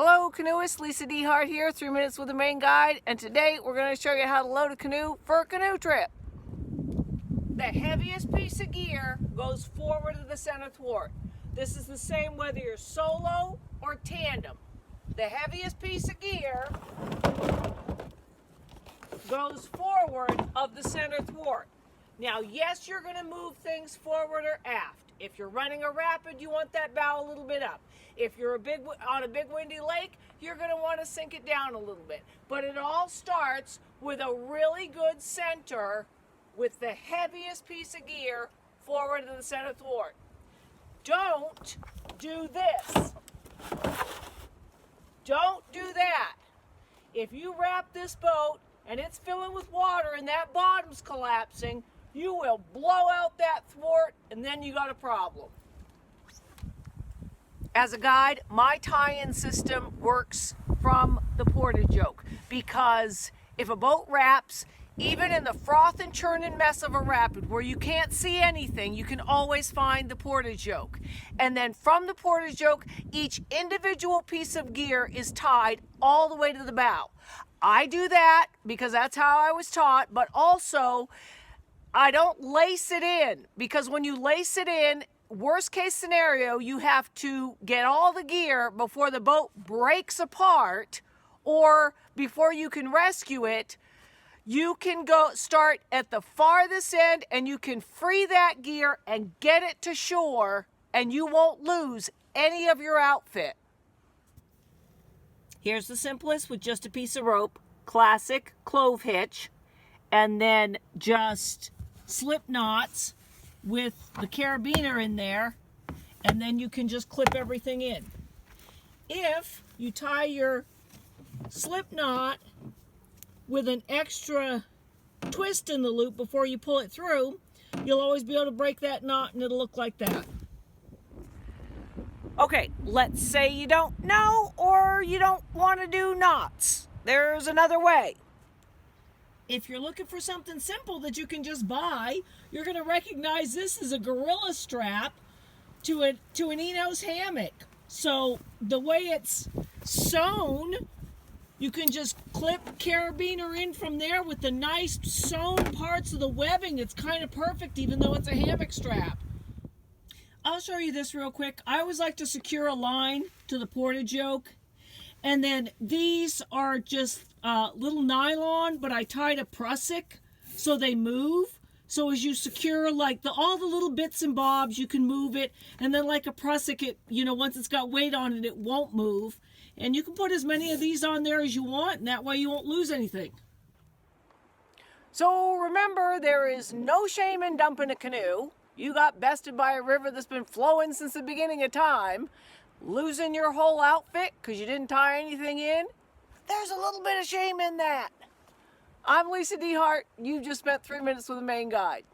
Hello canoeist, Lisa DeHart here, 3 minutes with the Maine Guide, and today we're going to show you how to load a canoe for a canoe trip. The heaviest piece of gear goes forward of the center thwart. This is the same whether you're solo or tandem. The heaviest piece of gear goes forward of the center thwart. Now, yes, you're going to move things forward or aft. If you're running a rapid, you want that bow a little bit up. If you're on a big windy lake, you're going to want to sink it down a little bit. But it all starts with a really good center with the heaviest piece of gear forward of the center thwart. Don't do this. Don't do that. If you wrap this boat and it's filling with water and that bottom's collapsing, you will blow out that thwart and then you got a problem. As a guide, my tie-in system works from the portage yoke because if a boat wraps, even in the froth and churning mess of a rapid where you can't see anything, you can always find the portage yoke. And then from the portage yoke, each individual piece of gear is tied all the way to the bow. I do that because that's how I was taught, but also I don't lace it in because when you lace it in, worst case scenario, you have to get all the gear before the boat breaks apart or before you can rescue it. You can go start at the farthest end and you can free that gear and get it to shore and you won't lose any of your outfit. Here's the simplest with just a piece of rope, classic clove hitch, and then just slip knots with the carabiner in there, and then you can just clip everything in. If you tie your slip knot with an extra twist in the loop before you pull it through, you'll always be able to break that knot and it'll look like that. Okay, let's say you don't know or you don't want to do knots. There's another way. If you're looking for something simple that you can just buy, you're going to recognize this is a gorilla strap to an Enos hammock. So the way it's sewn, you can just clip carabiner in from there with the nice sewn parts of the webbing. It's kind of perfect even though it's a hammock strap. I'll show you this real quick. I always like to secure a line to the portage yoke. And then these are just little nylon, but I tied a prusik so they move. So as you secure like all the little bits and bobs, you can move it. And then like a prusik, it, once it's got weight on it, it won't move. And you can put as many of these on there as you want, and that way you won't lose anything. So remember, there is no shame in dumping a canoe. You got bested by a river that's been flowing since the beginning of time. Losing your whole outfit because you didn't tie anything in, there's a little bit of shame in that. I'm Lisa DeHart. You just spent 3 minutes with the Maine Guide.